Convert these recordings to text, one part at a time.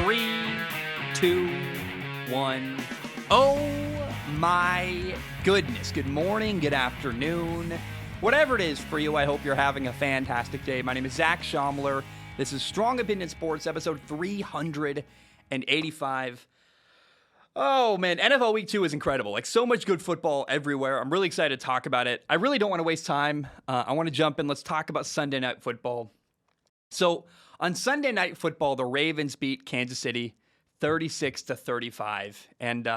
3, 2, 1. Oh my goodness. Good morning, good afternoon. Whatever it is for you, I hope you're having a fantastic day. My name is Zach Schaumler. This is Strong Opinion Sports, episode 385. Oh man, NFL Week 2 is incredible. Like, so much good football everywhere. I'm really excited to talk about it. I really don't want to waste time. I want to jump in. Let's talk about Sunday Night Football. So, on Sunday Night Football, the Ravens beat Kansas City 36-35. And,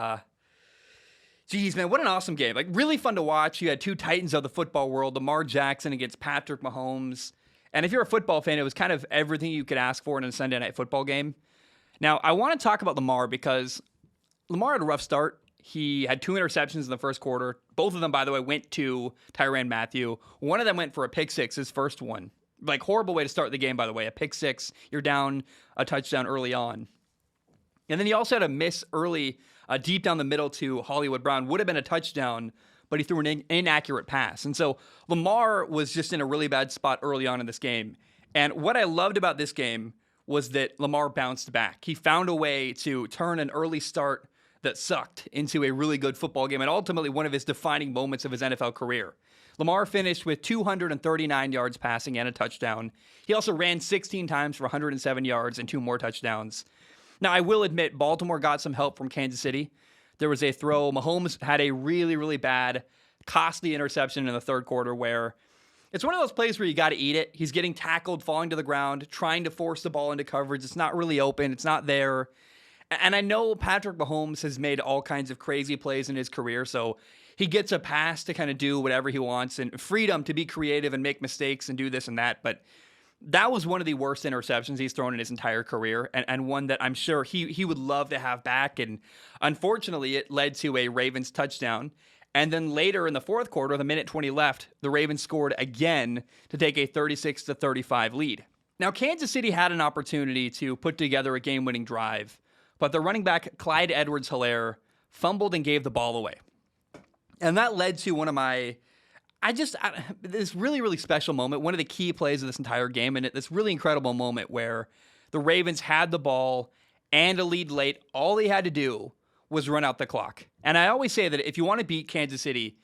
geez, man, what an awesome game. Like, really fun to watch. You had two titans of the football world, Lamar Jackson against Patrick Mahomes. And if you're a football fan, it was kind of everything you could ask for in a Sunday Night Football game. Now, I want to talk about Lamar because Lamar had a rough start. He had 2 interceptions in the first quarter. Both of them, by the way, went to Tyrann Mathieu. One of them went for a pick six, his first one. Like, horrible way to start the game, by the way. A pick six, you're down a touchdown early on. And then he also had a miss early, deep down the middle to Hollywood Brown. Would have been a touchdown, but he threw an inaccurate pass. And so Lamar was just in a really bad spot early on in this game. And what I loved about this game was that Lamar bounced back. He found a way to turn an early start that sucked into a really good football game, and ultimately one of his defining moments of his NFL career. Lamar finished with 239 yards passing and a touchdown. He also ran 16 times for 107 yards and 2 more touchdowns. Now, I will admit, Baltimore got some help from Kansas City. There was a throw. Mahomes had a really, really bad, costly interception in the third quarter where it's one of those plays where you got to eat it. He's getting tackled, falling to the ground, trying to force the ball into coverage. It's not really open. It's not there. And I know Patrick Mahomes has made all kinds of crazy plays in his career, so he gets a pass to kind of do whatever he wants and freedom to be creative and make mistakes and do this and that. But that was one of the worst interceptions he's thrown in his entire career, and one that I'm sure he would love to have back. And unfortunately, it led to a Ravens touchdown. And then later in the fourth quarter, with a minute 20 left, the Ravens scored again to take a 36-35 lead. Now, Kansas City had an opportunity to put together a game-winning drive, but the running back, Clyde Edwards-Helaire, fumbled and gave the ball away. And that led to one of my, this really, really special moment, one of the key plays of this entire game, and this really incredible moment where the Ravens had the ball and a lead late. All they had to do was run out the clock. And I always say that if you want to beat Kansas City,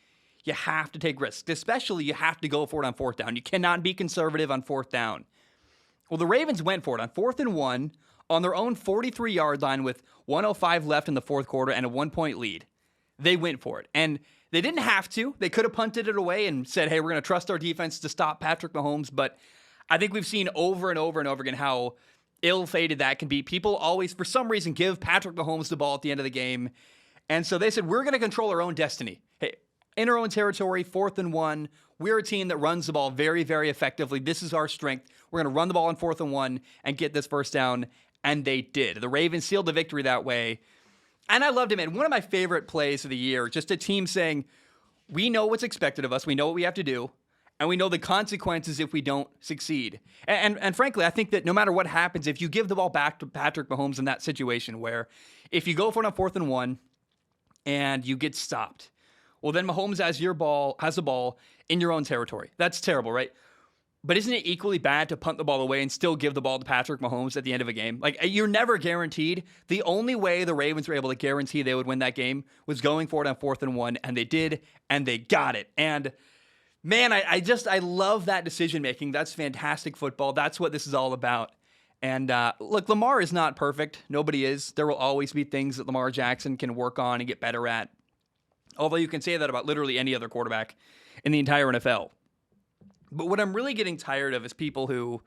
you have to take risks. Especially, you have to go for it on fourth down. You cannot be conservative on fourth down. Well, the Ravens went for it on 4th and 1 on their own 43-yard line with 1:05 left in the fourth quarter and a 1-point lead. They went for it. And they didn't have to. They could have punted it away and said, hey, we're going to trust our defense to stop Patrick Mahomes. But I think we've seen over and over and over again how ill-fated that can be. People always, for some reason, give Patrick Mahomes the ball at the end of the game. And so they said, we're going to control our own destiny. Hey, in our own territory, 4th and 1. We're a team that runs the ball very, very effectively. This is our strength. We're going to run the ball on 4th and 1 and get this first down. And they did. The Ravens sealed the victory that way. And I loved it, man. One of my favorite plays of the year, just a team saying, we know what's expected of us. We know what we have to do. And we know the consequences if we don't succeed. And frankly, I think that no matter what happens, if you give the ball back to Patrick Mahomes in that situation where if you go for it on 4th and 1 and you get stopped, well, then Mahomes has the ball in your own territory. That's terrible, right? But isn't it equally bad to punt the ball away and still give the ball to Patrick Mahomes at the end of a game? Like, you're never guaranteed. The only way the Ravens were able to guarantee they would win that game was going for it on 4th and 1, and they did, and they got it. And man, I love that decision-making. That's fantastic football. That's what this is all about. And look, Lamar is not perfect. Nobody is. There will always be things that Lamar Jackson can work on and get better at. Although you can say that about literally any other quarterback in the entire NFL. But what I'm really getting tired of is people who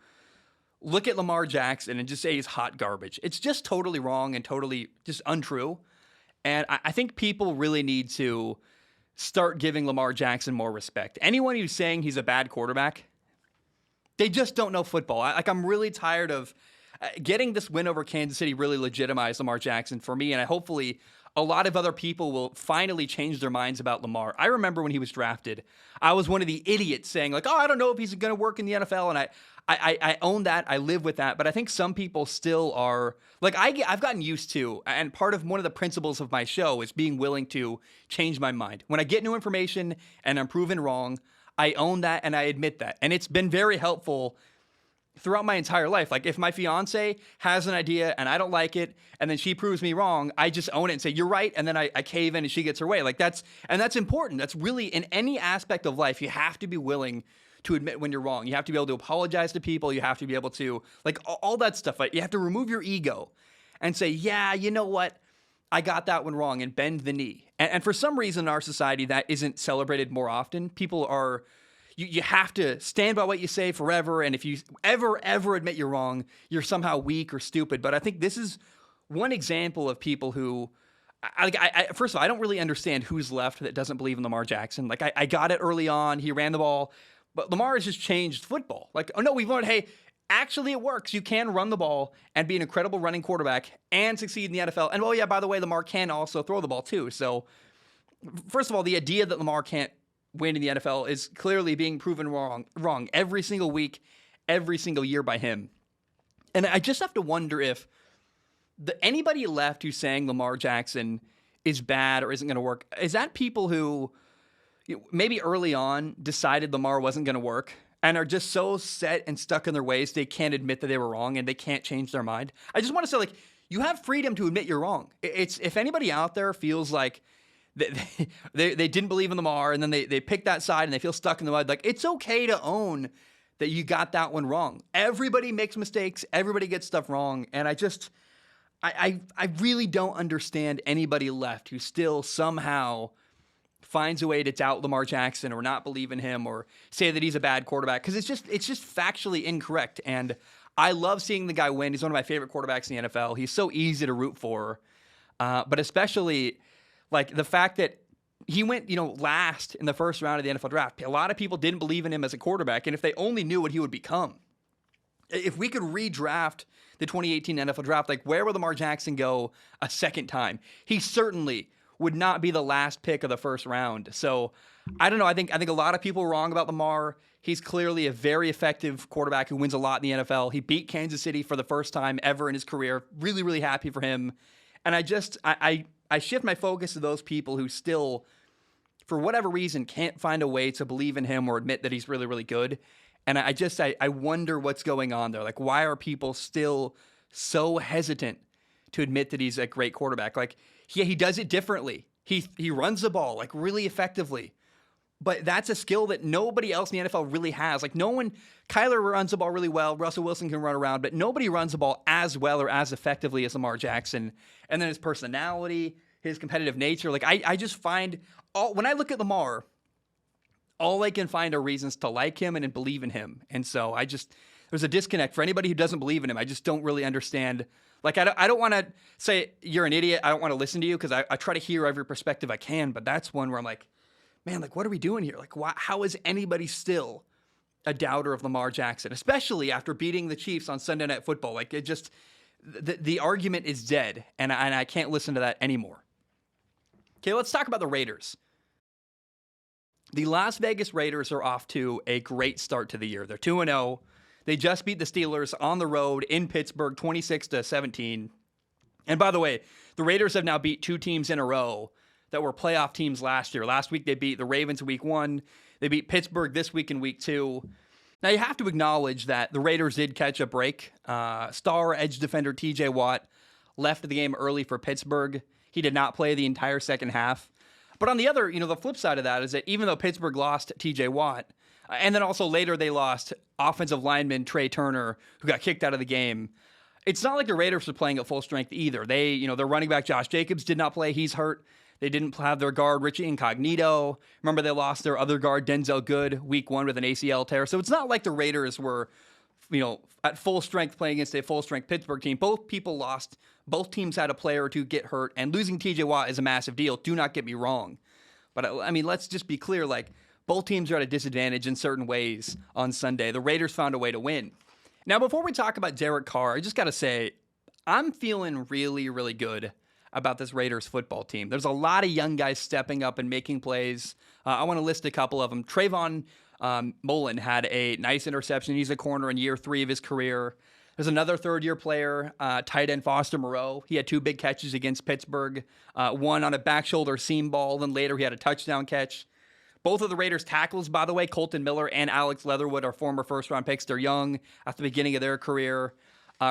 look at Lamar Jackson and just say he's hot garbage. It's just totally wrong and totally just untrue. And I think people really need to start giving Lamar Jackson more respect. Anyone who's saying he's a bad quarterback, they just don't know football. I'm really tired of getting this win over Kansas City really legitimized Lamar Jackson for me, and hopefully a lot of other people will finally change their minds about Lamar. I remember when he was drafted, I was one of the idiots saying, like, oh, I don't know if he's going to work in the NFL, and I own that. I live with that. But I think some people still are, like, I've gotten used to, and part of one of the principles of my show is being willing to change my mind. When I get new information and I'm proven wrong, I own that and I admit that. And it's been very helpful throughout my entire life. Like if my fiance has an idea and I don't like it, and then she proves me wrong, I just own it and say, you're right. And then I cave in and she gets her way. Like that's important. That's really in any aspect of life, you have to be willing to admit when you're wrong. You have to be able to apologize to people. You have to be able to like all that stuff. Like, you have to remove your ego and say, yeah, you know what? I got that one wrong, and bend the knee. And for some reason in our society, that isn't celebrated more often. People are, you have to stand by what you say forever. And if you ever admit you're wrong, you're somehow weak or stupid. But I think this is one example of people who, first of all, I don't really understand who's left that doesn't believe in Lamar Jackson. Like I got it early on. He ran the ball, but Lamar has just changed football. Like, oh no, we've learned, hey, actually it works. You can run the ball and be an incredible running quarterback and succeed in the NFL. And, oh yeah, by the way, Lamar can also throw the ball too. So first of all, the idea that Lamar can't win in the NFL is clearly being proven wrong every single week, every single year by him. And I just have to wonder if anybody left who's saying Lamar Jackson is bad or isn't going to work, is that people who maybe early on decided Lamar wasn't going to work and are just so set and stuck in their ways they can't admit that they were wrong and they can't change their mind? I just want to say, like, you have freedom to admit you're wrong. It's if anybody out there feels like they didn't believe in Lamar and then they pick that side and they feel stuck in the mud, like, it's okay to own that you got that one wrong. Everybody makes mistakes. Everybody gets stuff wrong. And I really don't understand anybody left who still somehow finds a way to doubt Lamar Jackson or not believe in him or say that he's a bad quarterback, because it's just factually incorrect. And I love seeing the guy win. He's one of my favorite quarterbacks in the NFL. He's so easy to root for, but especially like the fact that he went, last in the first round of the NFL draft. A lot of people didn't believe in him as a quarterback, and if they only knew what he would become. If we could redraft the 2018 NFL draft, like, where would Lamar Jackson go a second time? He certainly would not be the last pick of the first round. So I don't know. I think a lot of people were wrong about Lamar. He's clearly a very effective quarterback who wins a lot in the NFL. He beat Kansas City for the first time ever in his career. Really, really happy for him. And I shift my focus to those people who still, for whatever reason, can't find a way to believe in him or admit that he's really, really good. And I wonder what's going on there. Like, why are people still so hesitant to admit that he's a great quarterback? Like, yeah, he does it differently. He runs the ball, like, really effectively. But that's a skill that nobody else in the NFL really has. Like, Kyler runs the ball really well. Russell Wilson can run around, but nobody runs the ball as well or as effectively as Lamar Jackson. And then his personality, his competitive nature. Like, I just find, when I look at Lamar, all I can find are reasons to like him and believe in him. And so there's a disconnect for anybody who doesn't believe in him. I just don't really understand. Like, I don't want to say you're an idiot. I don't want to listen to you, because I try to hear every perspective I can. But that's one where I'm like, man, like, what are we doing here? Like, how is anybody still a doubter of Lamar Jackson, especially after beating the Chiefs on Sunday Night Football? Like, it just, the argument is dead, and I can't listen to that anymore. Okay, let's talk about the Raiders. The Las Vegas Raiders are off to a great start to the year. They're 2-0. They just beat the Steelers on the road in Pittsburgh, 26-17. And by the way, the Raiders have now beat two teams in a row that were playoff teams last year. Last week, they beat the Ravens in week 1. They beat Pittsburgh this week in week 2. Now, you have to acknowledge that the Raiders did catch a break. Star edge defender TJ Watt left the game early for Pittsburgh. He did not play the entire second half. But on the other, the flip side of that is that even though Pittsburgh lost TJ Watt, and then also later they lost offensive lineman Trey Turner, who got kicked out of the game, it's not like the Raiders were playing at full strength either. Their running back Josh Jacobs did not play. He's hurt. They didn't have their guard Richie Incognito. Remember, they lost their other guard Denzel Good week 1 with an ACL tear. So it's not like the Raiders were, at full strength playing against a full strength Pittsburgh team. Both people lost. Both teams had a player or two get hurt, and losing TJ Watt is a massive deal. Do not get me wrong. But I mean, let's just be clear. Like, both teams are at a disadvantage in certain ways on Sunday. The Raiders found a way to win. Now, before we talk about Derek Carr, I just got to say, I'm feeling really, really good about this Raiders football team. There's a lot of young guys stepping up and making plays. I want to list a couple of them. Trayvon Mullen had a nice interception. He's a corner in year 3 of his career. There's another third-year player, tight end Foster Moreau. He had 2 big catches against Pittsburgh, one on a back shoulder seam ball, then later he had a touchdown catch. Both of the Raiders tackles, by the way, Colton Miller and Alex Leatherwood, are former first-round picks. They're young at the beginning of their career.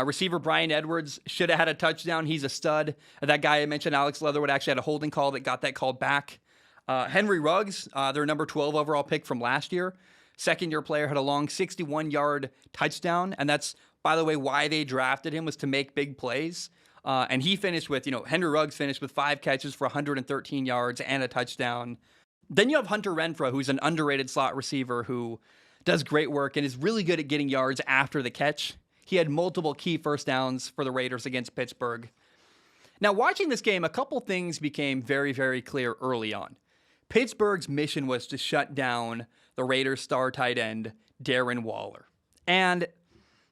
Receiver Brian Edwards should have had a touchdown. He's a stud. That guy I mentioned, Alex Leatherwood, actually had a holding call that got that called back. Henry Ruggs, their number 12 overall pick from last year, second-year player, had a long 61-yard touchdown, and that's, by the way, why they drafted him, was to make big plays. And he finished with, Henry Ruggs finished with 5 catches for 113 yards and a touchdown. Then you have Hunter Renfrow, who's an underrated slot receiver who does great work and is really good at getting yards after the catch. He had multiple key first downs for the Raiders against Pittsburgh. Now, watching this game, a couple things became very, very clear early on. Pittsburgh's mission was to shut down the Raiders' star tight end, Darren Waller. And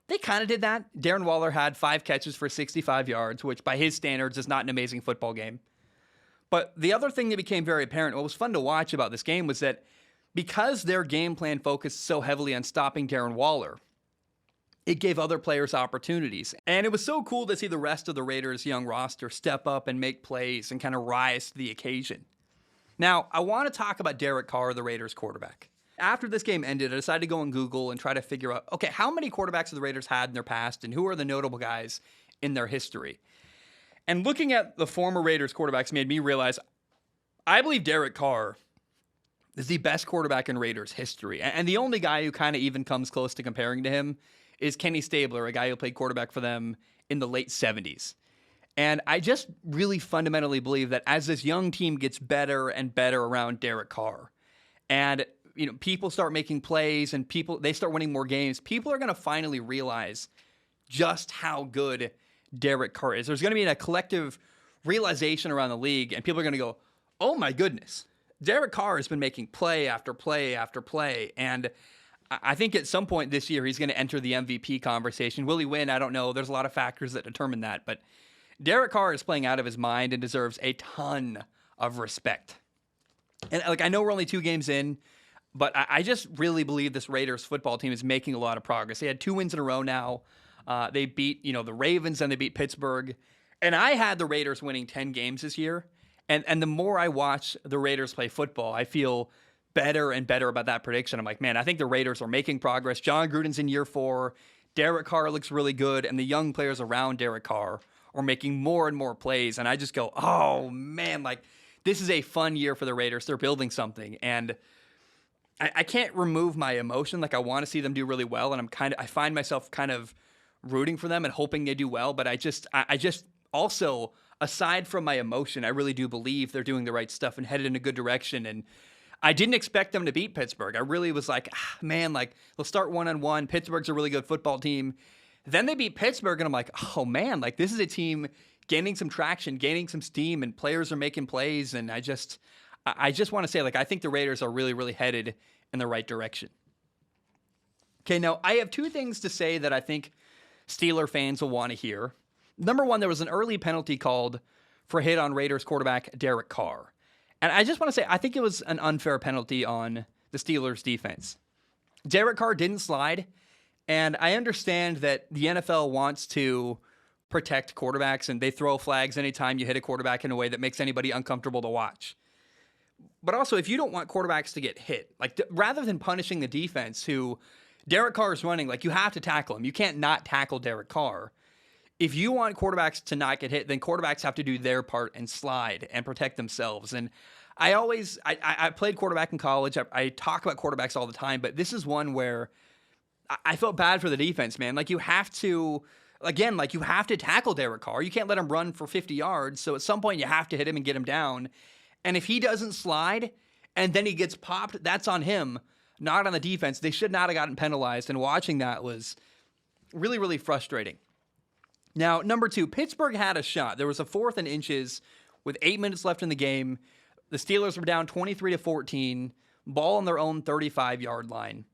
they kind of did that. Darren Waller had 5 catches for 65 yards, which by his standards is not an amazing football game. But the other thing that became very apparent, what was fun to watch about this game, was that because their game plan focused so heavily on stopping Darren Waller, it gave other players opportunities. And it was so cool to see the rest of the Raiders' young roster step up and make plays and kind of rise to the occasion. Now, I want to talk about Derek Carr, the Raiders quarterback. After this game ended, I decided to go on Google and try to figure out, okay, how many quarterbacks have the Raiders had in their past and who are the notable guys in their history? And looking at the former Raiders quarterbacks made me realize I believe Derek Carr is the best quarterback in Raiders history. And the only guy who kind of even comes close to comparing to him is Kenny Stabler, a guy who played quarterback for them in the late 70s. And I just really fundamentally believe that as this young team gets better and better around Derek Carr, and people start making plays and they start winning more games, people are going to finally realize just how good Derek Carr is. There's going to be a collective realization around the league, and people are going to go, oh my goodness, Derek Carr has been making play after play after play. And I think at some point this year, he's going to enter the MVP conversation. Will he win? I don't know. There's a lot of factors that determine that, but Derek Carr is playing out of his mind and deserves a ton of respect. And I know we're only 2 games in, but I just really believe this Raiders football team is making a lot of progress. They had 2 wins in a row now. They beat, the Ravens, and they beat Pittsburgh. And I had the Raiders winning 10 games this year. And the more I watch the Raiders play football, I feel better and better about that prediction. I'm like, man, I think the Raiders are making progress. John Gruden's in year 4. Derek Carr looks really good. And the young players around Derek Carr are making more and more plays. And I just go, oh, man, this is a fun year for the Raiders. They're building something. And I can't remove my emotion. I want to see them do really well. And I find myself kind of rooting for them and hoping they do well. But I just also, aside from my emotion, I really do believe they're doing the right stuff and headed in a good direction. And I didn't expect them to beat Pittsburgh. I really was like, man, they'll start 1-1. Pittsburgh's a really good football team. Then they beat Pittsburgh, and I'm like, oh man, this is a team gaining some traction, gaining some steam, and players are making plays. And I just want to say, I think the Raiders are really, really headed in the right direction. Okay, now I have 2 things to say that I think Steeler fans will want to hear. Number 1, there was an early penalty called for a hit on Raiders quarterback Derek Carr. And I just want to say, I think it was an unfair penalty on the Steelers defense. Derek Carr didn't slide, and I understand that the NFL wants to protect quarterbacks, and they throw flags anytime you hit a quarterback in a way that makes anybody uncomfortable to watch. But also, if you don't want quarterbacks to get hit, rather than punishing the defense who Derek Carr is running, you have to tackle him. You can't not tackle Derek Carr. If you want quarterbacks to not get hit, then quarterbacks have to do their part and slide and protect themselves. And I played quarterback in college. I talk about quarterbacks all the time, but this is one where I felt bad for the defense, man. You have to tackle Derek Carr. You can't let him run for 50 yards. So at some point you have to hit him and get him down. And if he doesn't slide and then he gets popped, that's on him, not on the defense. They should not have gotten penalized. And watching that was really, really frustrating. Now, number 2, Pittsburgh had a shot. There was a 4th and inches with 8 minutes left in the game. The Steelers were down 23-14, ball on their own 35-yard line.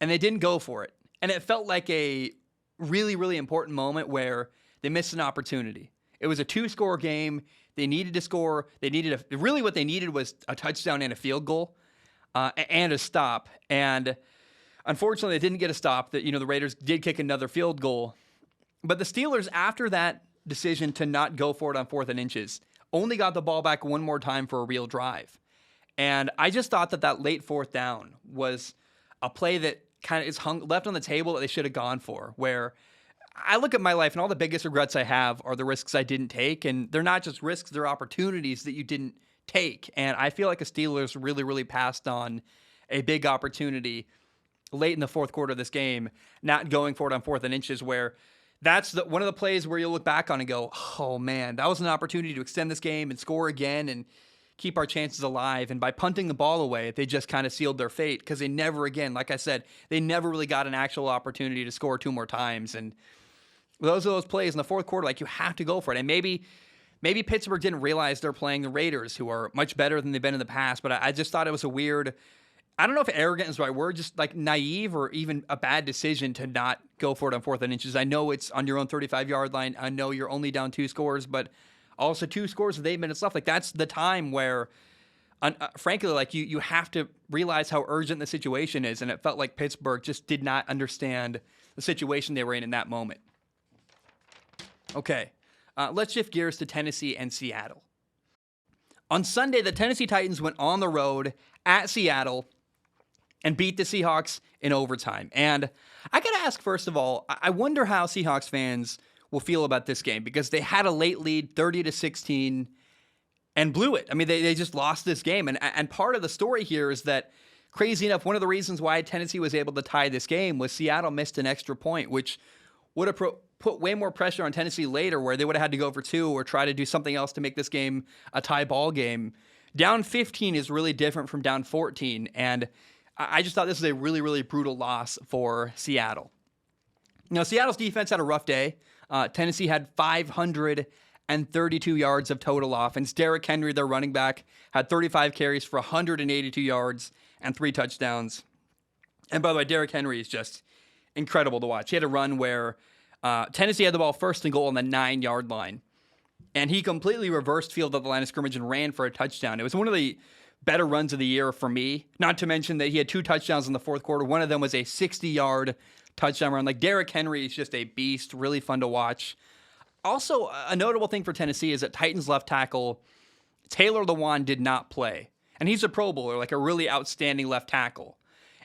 And they didn't go for it. And it felt like a really, really important moment where they missed an opportunity. It was a 2-score game. They needed to score. Really what they needed was a touchdown and a field goal and a stop. And unfortunately, they didn't get a stop. The Raiders did kick another field goal. But the Steelers, after that decision to not go for it on 4th and inches, only got the ball back one more time for a real drive. And I just thought that late fourth down was a play that kind of is left on the table that they should have gone for, where I look at my life and all the biggest regrets I have are the risks I didn't take. And they're not just risks, they're opportunities that you didn't take. And I feel like the Steelers really, really passed on a big opportunity late in the fourth quarter of this game, not going for it on 4th and inches, where that's one of the plays where you'll look back on and go, oh man, that was an opportunity to extend this game and score again and keep our chances alive. And by punting the ball away, they just kind of sealed their fate, because they never again, like I said, they never really got an actual opportunity to score 2 more times. And those are those plays in the fourth quarter, like, you have to go for it. And maybe Pittsburgh didn't realize they're playing the Raiders, who are much better than they've been in the past, but I just thought it was a weird, I don't know if arrogant is the right word, just like naive or even a bad decision to not go for it on 4th and inches. I know it's on your own 35-yard line. I know you're only down 2 scores, but also 2 scores with 8 minutes left. Like, that's the time where, frankly, like, you have to realize how urgent the situation is. And it felt like Pittsburgh just did not understand the situation they were in that moment. Okay, let's shift gears to Tennessee and Seattle. On Sunday, the Tennessee Titans went on the road at Seattle and beat the Seahawks in overtime. And I got to ask, first of all, I wonder how Seahawks fans will feel about this game, because they had a late lead, 30-16, and blew it. I mean, they just lost this game. And part of the story here is that, crazy enough, one of the reasons why Tennessee was able to tie this game was Seattle missed an extra point, which would have put way more pressure on Tennessee later, where they would have had to go for 2 or try to do something else to make this game a tie ball game. Down 15 is really different from down 14, and I just thought this was a really, really brutal loss for Seattle. Now, Seattle's defense had a rough day. Tennessee had 532 yards of total offense. Derrick Henry, their running back, had 35 carries for 182 yards and 3 touchdowns. And by the way, Derrick Henry is just incredible to watch. He had a run where Tennessee had the ball 1st and goal on the 9-yard line, and he completely reversed field at the line of scrimmage and ran for a touchdown. It was one of the better runs of the year for me, not to mention that he had 2 touchdowns in the fourth quarter. One of them was a 60-yard touchdown run. Like, Derrick Henry is just a beast, really fun to watch. Also, a notable thing for Tennessee is that Titans left tackle Taylor Lewan did not play. And he's a Pro Bowler, like a really outstanding left tackle.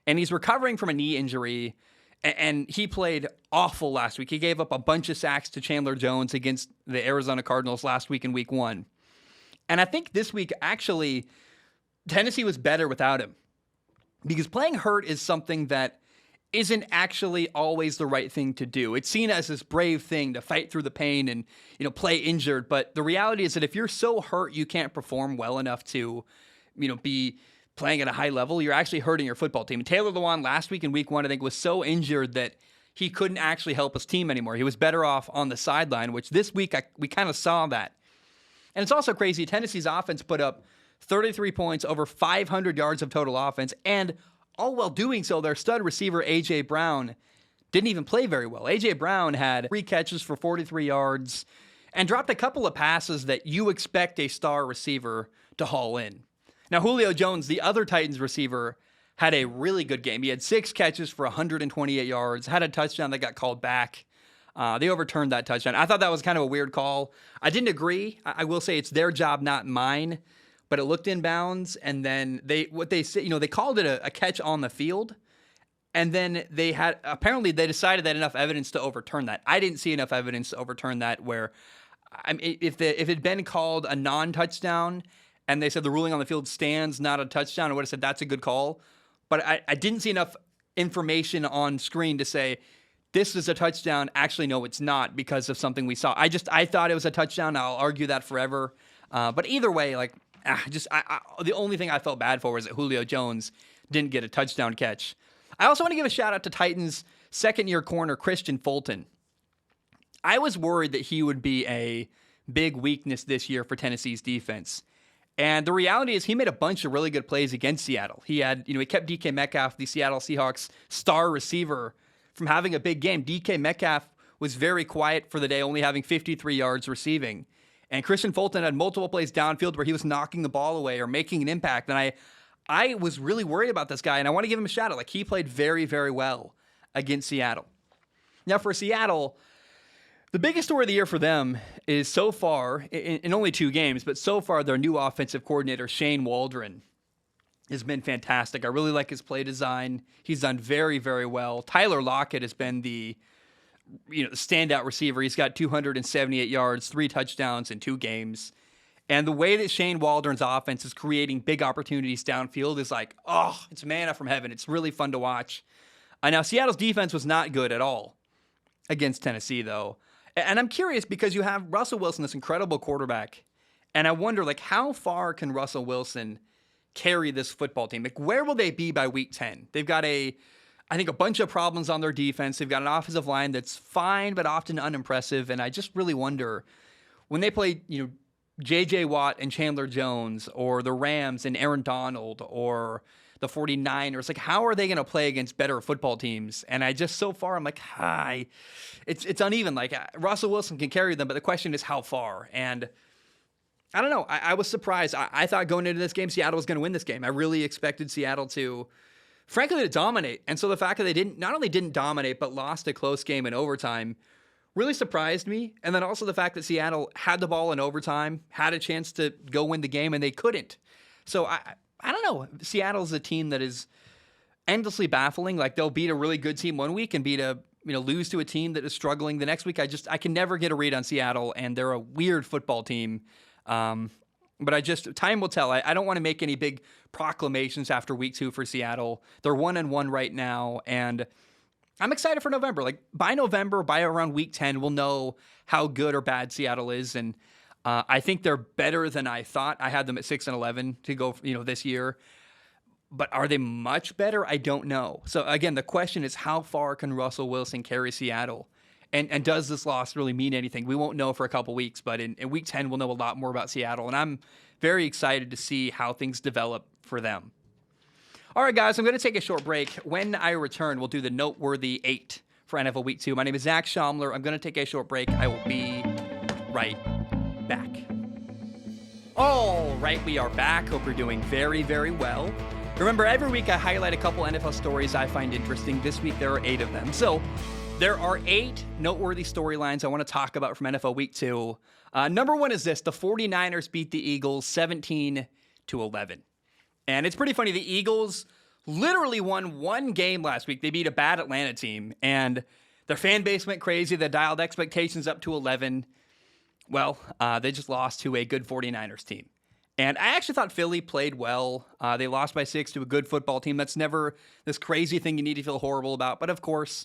And he's recovering from a knee injury, and he played awful last week. He gave up a bunch of sacks to Chandler Jones against the Arizona Cardinals last week in week 1. And I think this week, actually, Tennessee was better without him, because playing hurt is something that isn't actually always the right thing to do. It's seen as this brave thing to fight through the pain and, play injured. But the reality is that if you're so hurt you can't perform well enough to, be playing at a high level, you're actually hurting your football team. And Taylor Lewan last week in week 1, I think, was so injured that he couldn't actually help his team anymore. He was better off on the sideline, which this week we kind of saw that. And it's also crazy. Tennessee's offense put up 33 points, over 500 yards of total offense, and all while doing so, their stud receiver, A.J. Brown, didn't even play very well. A.J. Brown had 3 catches for 43 yards and dropped a couple of passes that you expect a star receiver to haul in. Now, Julio Jones, the other Titans receiver, had a really good game. He had 6 catches for 128 yards, had a touchdown that got called back. They overturned that touchdown. I thought that was kind of a weird call. I didn't agree. I will say it's their job, not mine. But it looked inbounds, and then they called it a catch on the field, and then they decided that enough evidence to overturn that. I didn't see enough evidence to overturn that. Where, if it had been called a non-touchdown, and they said the ruling on the field stands, not a touchdown, I would have said that's a good call. But I didn't see enough information on screen to say this is a touchdown. Actually, no, it's not, because of something we saw. I thought it was a touchdown. I'll argue that forever. But either way, like. The only thing I felt bad for was that Julio Jones didn't get a touchdown catch. I also want to give a shout out to Titans' second-year corner, Christian Fulton. I was worried that he would be a big weakness this year for Tennessee's defense. And the reality is he made a bunch of really good plays against Seattle. He kept DK Metcalf, the Seattle Seahawks star receiver, from having a big game. DK Metcalf was very quiet for the day, only having 53 yards receiving. And Christian Fulton had multiple plays downfield where he was knocking the ball away or making an impact. And I was really worried about this guy, and I want to give him a shout out. Like, he played very, very well against Seattle. Now, for Seattle, the biggest story of the year for them is so far, in only 2 games, but so far their new offensive coordinator, Shane Waldron. has been fantastic. I really like his play design. He's done very, very well. Tyler Lockett has been the standout receiver. He's got 278 yards, 3 touchdowns in 2 games. And the way that Shane Waldron's offense is creating big opportunities downfield is like, it's manna from heaven. It's really fun to watch. Now, Seattle's defense was not good at all against Tennessee, though. And I'm curious because you have Russell Wilson, this incredible quarterback. And I wonder, how far can Russell Wilson carry this football team? Where will they be by week 10? They've got I think a bunch of problems on their defense. They've got an offensive line that's fine, but often unimpressive. And I just really wonder when they play, J.J. Watt and Chandler Jones, or the Rams and Aaron Donald, or the 49ers, how are they going to play against better football teams? And I just, so far, I'm like, it's uneven. Russell Wilson can carry them, but the question is how far? And I don't know. I was surprised. I thought going into this game, Seattle was going to win this game. I really expected Seattle to, frankly, to dominate. And so the fact that they not only didn't dominate, but lost a close game in overtime really surprised me. And then also the fact that Seattle had the ball in overtime, had a chance to go win the game, and they couldn't. So I don't know. Seattle's a team that is endlessly baffling. They'll beat a really good team one week and lose to a team that is struggling the next week. I can never get a read on Seattle, and they're a weird football team. But time will tell. I don't want to make any big proclamations after week 2 for Seattle. They're 1-1 right now, and I'm excited for November. By November, by around week 10, we'll know how good or bad Seattle is, and I think they're better than I thought. I had them at 6-11 to go, this year. But are they much better? I don't know. So again, the question is, how far can Russell Wilson carry Seattle? And does this loss really mean anything? We won't know for a couple weeks, but in week 10, we'll know a lot more about Seattle. And I'm very excited to see how things develop for them. All right, guys, I'm going to take a short break. When I return, we'll do the Noteworthy 8 for NFL Week 2. My name is Zach Schaumler. I'm going to take a short break. I will be right back. All right, we are back. Hope you're doing very, very well. Remember, every week I highlight a couple NFL stories I find interesting. This week there are 8 of them. So there are 8 noteworthy storylines I want to talk about from NFL Week 2. Number 1 is this. The 49ers beat the Eagles 17-11. And it's pretty funny. The Eagles literally won one game last week. They beat a bad Atlanta team, and their fan base went crazy. They dialed expectations up to 11. Well, they just lost to a good 49ers team. And I actually thought Philly played well. They lost by 6 to a good football team. That's never this crazy thing you need to feel horrible about. But of course,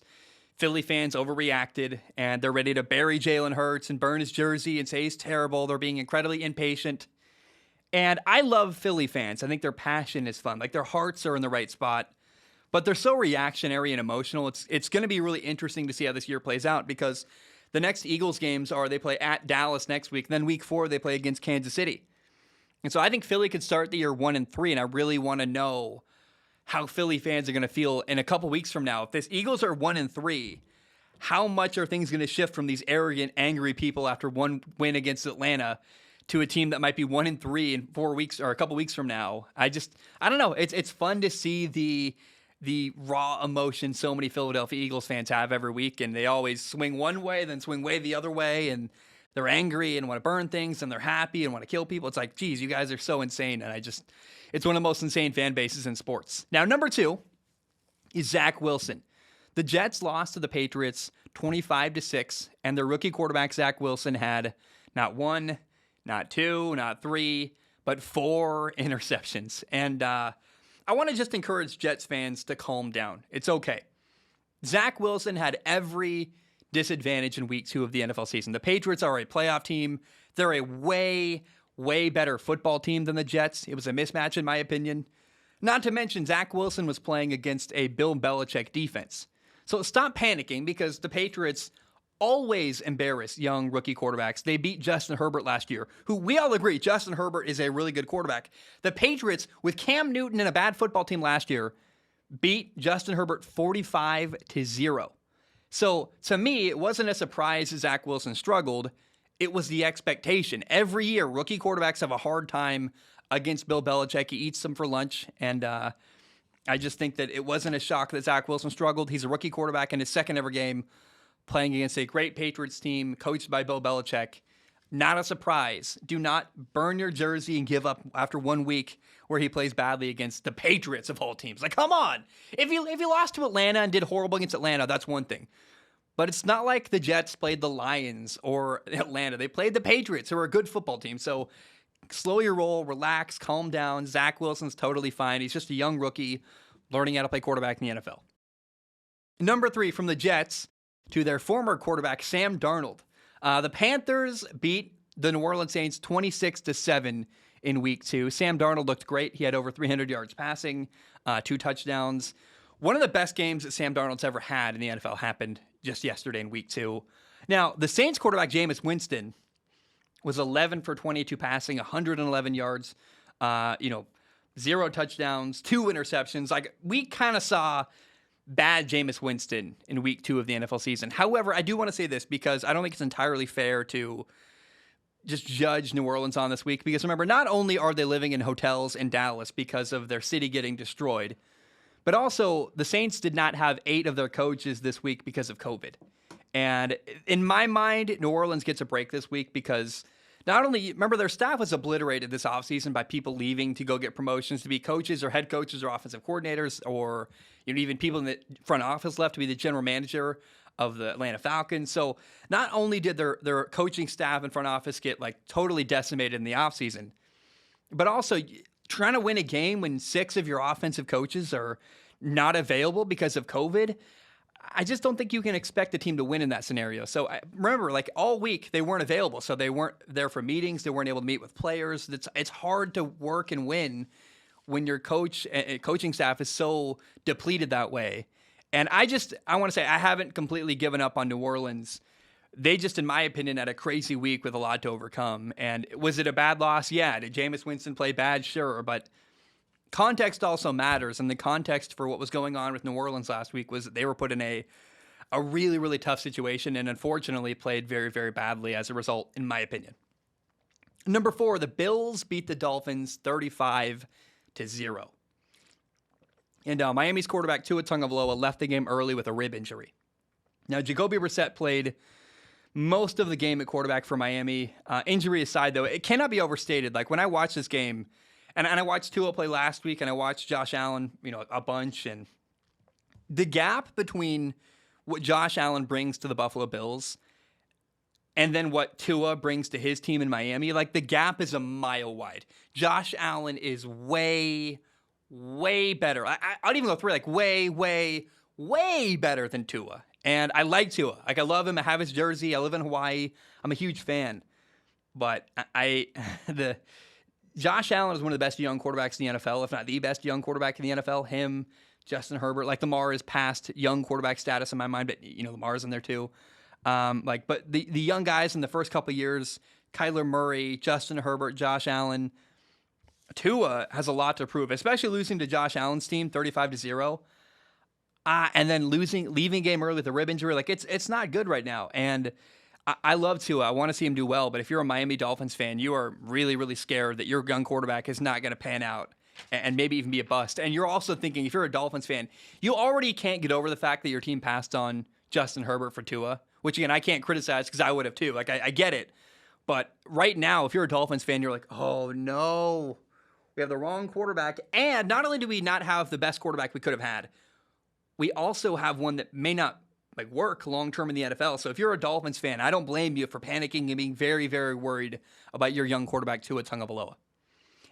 Philly fans overreacted, and they're ready to bury Jalen Hurts and burn his jersey and say he's terrible. They're being incredibly impatient. And I love Philly fans. I think their passion is fun. Their hearts are in the right spot. But they're so reactionary and emotional. It's going to be really interesting to see how this year plays out, because the next Eagles games are they play at Dallas next week. Then week 4, they play against Kansas City. And so I think Philly could start the year 1-3, and I really want to know how Philly fans are going to feel in a couple weeks from now. If this Eagles are 1-3, how much are things going to shift from these arrogant, angry people after one win against Atlanta to a team that might be 1-3 in 4 weeks or a couple weeks from now? I don't know. It's fun to see the raw emotion so many Philadelphia Eagles fans have every week, and they always swing one way, then swing way the other way, and they're angry and want to burn things, and they're happy and want to kill people. It's like, geez, you guys are so insane. And it's one of the most insane fan bases in sports. Now, number 2 is Zach Wilson. The Jets lost to the Patriots 25-6, and their rookie quarterback, Zach Wilson, had not 1, not 2, not 3, but 4 interceptions. And I want to just encourage Jets fans to calm down. It's okay. Zach Wilson had every disadvantage in week 2 of the NFL season. The Patriots are a playoff team. They're a way, way better football team than the Jets. It was a mismatch, in my opinion. Not to mention, Zach Wilson was playing against a Bill Belichick defense. So stop panicking, because the Patriots always embarrass young rookie quarterbacks. They beat Justin Herbert last year, who we all agree Justin Herbert is a really good quarterback. The Patriots, with Cam Newton and a bad football team last year, beat Justin Herbert 45-0. So to me, it wasn't a surprise that Zach Wilson struggled. It was the expectation. Every year, rookie quarterbacks have a hard time against Bill Belichick. He eats them for lunch. And I just think that it wasn't a shock that Zach Wilson struggled. He's a rookie quarterback in his second ever game, playing against a great Patriots team coached by Bill Belichick. Not a surprise. Do not burn your jersey and give up after 1 week where he plays badly against the Patriots of all teams. Like, come on. If you lost to Atlanta and did horrible against Atlanta, that's one thing. But it's not like the Jets played the Lions or Atlanta. They played the Patriots, who are a good football team. So slow your roll, relax, calm down. Zach Wilson's totally fine. He's just a young rookie learning how to play quarterback in the NFL. Number 3, from the Jets to their former quarterback, Sam Darnold. The Panthers beat the New Orleans Saints 26-7 in week 2. Sam Darnold looked great. He had over 300 yards passing, 2 touchdowns. One of the best games that Sam Darnold's ever had in the NFL happened just yesterday in week 2. Now, the Saints quarterback, Jameis Winston, was 11 for 22 passing, 111 yards, 0 touchdowns, 2 interceptions. Like, we kind of saw bad Jameis Winston in week 2 of the NFL season. However, I do want to say this because I don't think it's entirely fair to just judge New Orleans on this week. Because remember, not only are they living in hotels in Dallas because of their city getting destroyed, but also the Saints did not have 8 of their coaches this week because of COVID. And in my mind, New Orleans gets a break this week because not only, remember, their staff was obliterated this offseason by people leaving to go get promotions to be coaches or head coaches or offensive coordinators, or even people in the front office left to be the general manager of the Atlanta Falcons. So not only did their coaching staff and front office get like totally decimated in the offseason, but also trying to win a game when 6 of your offensive coaches are not available because of COVID. I just don't think you can expect the team to win in that scenario. So remember, like all week, they weren't available. So they weren't there for meetings. They weren't able to meet with players. It's hard to work and win when your coaching staff is so depleted that way. And I want to say I haven't completely given up on New Orleans. They just, in my opinion, had a crazy week with a lot to overcome. And was it a bad loss? Yeah. Did Jameis Winston play bad? Sure. But context also matters, and the context for what was going on with New Orleans last week was that they were put in a really, really tough situation and unfortunately played very, very badly as a result, in my opinion. Number 4, the Bills beat the Dolphins 35-0. And Miami's quarterback Tua Tagovailoa left the game early with a rib injury. Now, Jacoby Brissett played most of the game at quarterback for Miami. Injury aside, though, it cannot be overstated. Like, when I watched this game, and I watched Tua play last week, and I watched Josh Allen, a bunch. And the gap between what Josh Allen brings to the Buffalo Bills and then what Tua brings to his team in Miami, like the gap is a mile wide. Josh Allen is way, way better. I'd even go 3, like way, way, way better than Tua. And I like Tua. Like, I love him. I have his jersey. I live in Hawaii. I'm a huge fan. But Josh Allen is one of the best young quarterbacks in the NFL, if not the best young quarterback in the NFL. Him, Justin Herbert, like Lamar is past young quarterback status in my mind, but Lamar's in there too. But the young guys in the first couple of years, Kyler Murray, Justin Herbert, Josh Allen, Tua has a lot to prove, especially losing to Josh Allen's team 35-0, and then leaving game early with a rib injury. Like it's not good right now, and I love Tua. I want to see him do well, but if you're a Miami Dolphins fan, you are really, really scared that your young quarterback is not going to pan out and maybe even be a bust. And you're also thinking, if you're a Dolphins fan, you already can't get over the fact that your team passed on Justin Herbert for Tua, which, again, I can't criticize because I would have too. Like, I get it. But right now, if you're a Dolphins fan, you're like, oh, no, we have the wrong quarterback. And not only do we not have the best quarterback we could have had, we also have one that may not work long-term in the NFL. So if you're a Dolphins fan, I don't blame you for panicking and being very, very worried about your young quarterback, Tua Tagovailoa.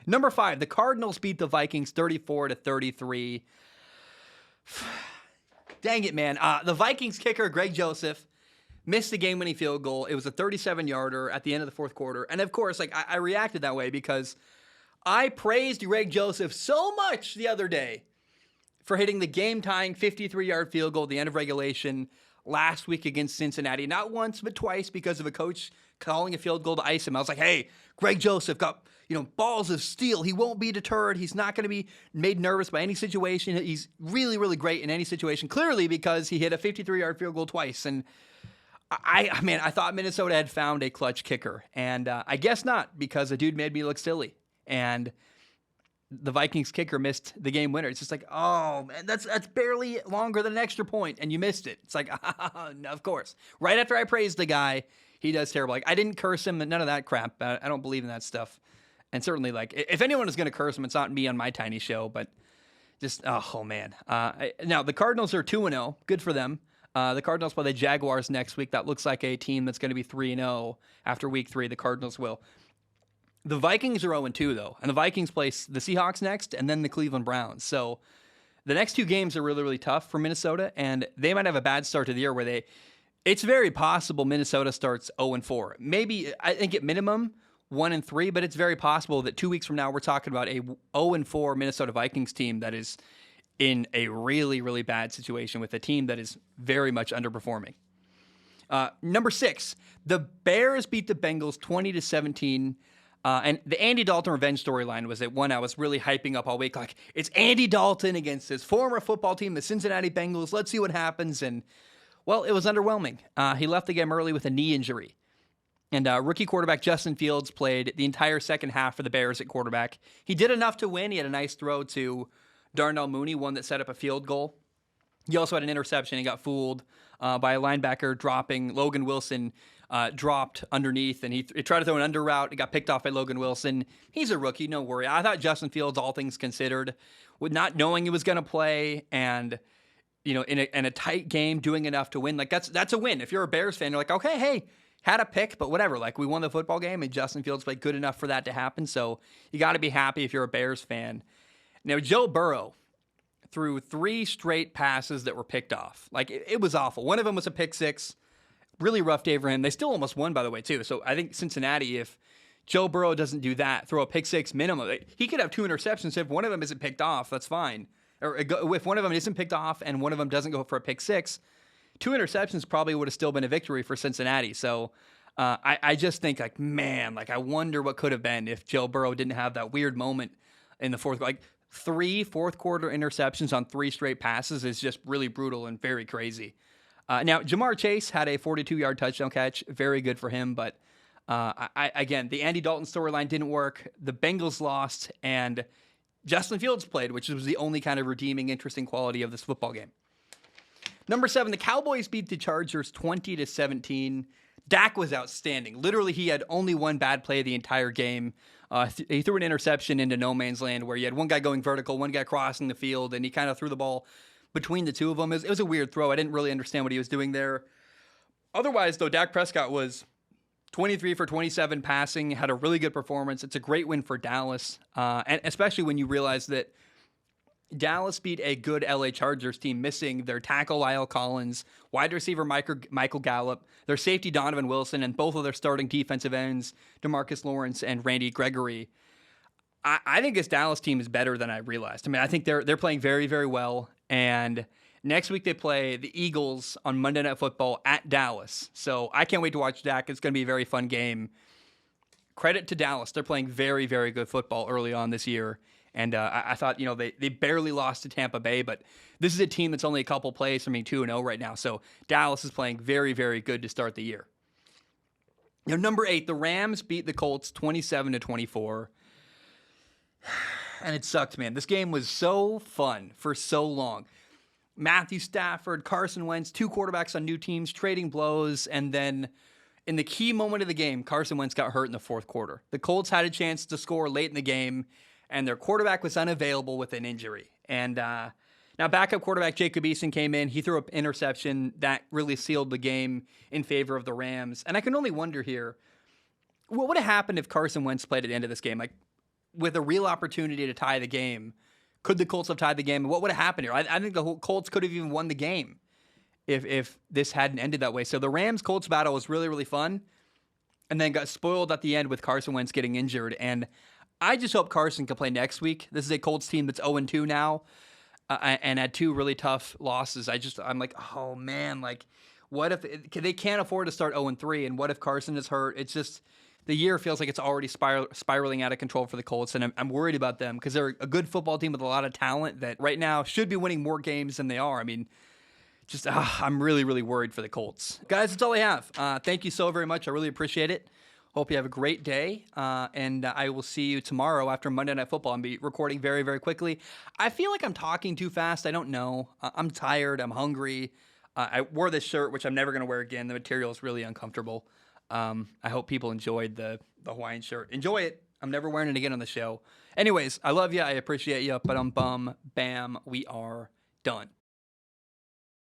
Number 5, the Cardinals beat the Vikings 34-33. Dang it, man. The Vikings kicker, Greg Joseph, missed the game-winning field goal. It was a 37-yarder at the end of the fourth quarter. And of course, I reacted that way because I praised Greg Joseph so much the other day for hitting the game-tying 53-yard field goal at the end of regulation last week against Cincinnati. Not once, but twice because of a coach calling a field goal to ice him. I was like, hey, Greg Joseph got, balls of steel. He won't be deterred. He's not going to be made nervous by any situation. He's really, really great in any situation, clearly because he hit a 53-yard field goal twice. And I thought Minnesota had found a clutch kicker. And I guess not, because the dude made me look silly. And the Vikings kicker missed the game winner. It's just like, oh, man, that's barely longer than an extra point, and you missed it. It's like, no, of course. Right after I praised the guy, He does terrible. Like, I didn't curse him, none of that crap. I don't believe in that stuff. And certainly, like, if anyone is going to curse him, it's not me on my tiny show, but just, oh man. Now, the Cardinals are 2-0. Good for them. The Cardinals play the Jaguars next week. That looks like a team that's going to be 3-0 after week 3. The Cardinals will. The Vikings are 0-2, though. And the Vikings play the Seahawks next and then the Cleveland Browns. So the next 2 games are really, really tough for Minnesota. And they might have a bad start to the year where it's very possible Minnesota starts 0-4. Maybe, I think at minimum, 1-3, but it's very possible that 2 weeks from now we're talking about a 0-4 Minnesota Vikings team that is in a really, really bad situation with a team that is very much underperforming. Number 6, the Bears beat the Bengals 20-17. And the Andy Dalton revenge storyline was one I was really hyping up all week. Like, it's Andy Dalton against his former football team, the Cincinnati Bengals. Let's see what happens. And, well, it was underwhelming. He left the game early with a knee injury. And rookie quarterback Justin Fields played the entire second half for the Bears at quarterback. He did enough to win. He had a nice throw to Darnell Mooney, one that set up a field goal. He also had an interception. He got fooled by a linebacker dropping. Logan Wilson dropped underneath, and he tried to throw an under route. It got picked off by Logan Wilson. He's a rookie, no worry. I thought Justin Fields, all things considered, with not knowing he was going to play and in a tight game, doing enough to win, like that's a win. If you're a Bears fan, you're like, okay, hey, had a pick, but whatever. Like, we won the football game, and Justin Fields played good enough for that to happen. So you got to be happy if you're a Bears fan. Now, Joe Burrow threw 3 straight passes that were picked off. Like, it was awful. One of them was a pick 6. Really rough day for him. They still almost won, by the way, too. So I think Cincinnati, if Joe Burrow doesn't do that, throw a pick 6 minimum, he could have 2 interceptions. If one of them isn't picked off, that's fine. Or if one of them isn't picked off and one of them doesn't go for a pick 6, 2 interceptions probably would have still been a victory for Cincinnati. So I just think, like, man, like, I wonder what could have been if Joe Burrow didn't have that weird moment in the fourth. Like, 3 fourth-quarter interceptions on 3 straight passes is just really brutal and very crazy. Now, Jamar Chase had a 42-yard touchdown catch. Very good for him. But, again, the Andy Dalton storyline didn't work. The Bengals lost, and Justin Fields played, which was the only kind of redeeming, interesting quality of this football game. Number 7, the Cowboys beat the Chargers 20-17. Dak was outstanding. Literally, he had only one bad play the entire game. He threw an interception into no man's land where you had one guy going vertical, one guy crossing the field, and he kind of threw the ball between the two of them. It was a weird throw. I didn't really understand what he was doing there. Otherwise, though, Dak Prescott was 23 for 27 passing, had a really good performance. It's a great win for Dallas, and especially when you realize that Dallas beat a good LA Chargers team, missing their tackle Lyle Collins, wide receiver Michael Gallup, their safety Donovan Wilson, and both of their starting defensive ends, DeMarcus Lawrence and Randy Gregory. I think this Dallas team is better than I realized. I mean, I think they're playing very, very well. And next week they play the Eagles on Monday Night Football at Dallas. So I can't wait to watch Dak. It's going to be a very fun game. Credit to Dallas. They're playing very, very good football early on this year. And I thought, they barely lost to Tampa Bay, but this is a team that's only a couple plays from being 2-0 right now. So Dallas is playing very, very good to start the year. Now, number 8, the Rams beat the Colts 27-24. And it sucked, man. This game was so fun for so long. Matthew Stafford, Carson Wentz, 2 quarterbacks on new teams, trading blows, and then in the key moment of the game, Carson Wentz got hurt in the fourth quarter. The Colts had a chance to score late in the game, and their quarterback was unavailable with an injury. And now backup quarterback Jacob Eason came in. He threw an interception that really sealed the game in favor of the Rams. And I can only wonder here, what would have happened if Carson Wentz played at the end of this game? Like, with a real opportunity to tie the game, could the Colts have tied the game? And what would have happened here? I think the whole Colts could have even won the game if this hadn't ended that way. So the Rams-Colts battle was really, really fun, and then got spoiled at the end with Carson Wentz getting injured. And I just hope Carson can play next week. This is a Colts team that's 0-2 now, and had 2 really tough losses. I'm like, oh man, like, what if they can't afford to start 0-3? And what if Carson is hurt? It's just, the year feels like it's already spiraling out of control for the Colts, and I'm worried about them because they're a good football team with a lot of talent that right now should be winning more games than they are. I mean, I'm really, really worried for the Colts. Guys, that's all I have. Thank you so very much. I really appreciate it. Hope you have a great day, and I will see you tomorrow after Monday Night Football. I'll be recording very, very quickly. I feel like I'm talking too fast. I don't know. I'm tired. I'm hungry. I wore this shirt, which I'm never going to wear again. The material is really uncomfortable. I hope people enjoyed the Hawaiian shirt. Enjoy it. I'm never wearing it again on the show. Anyways, I love you. I appreciate you. But bam, we are done.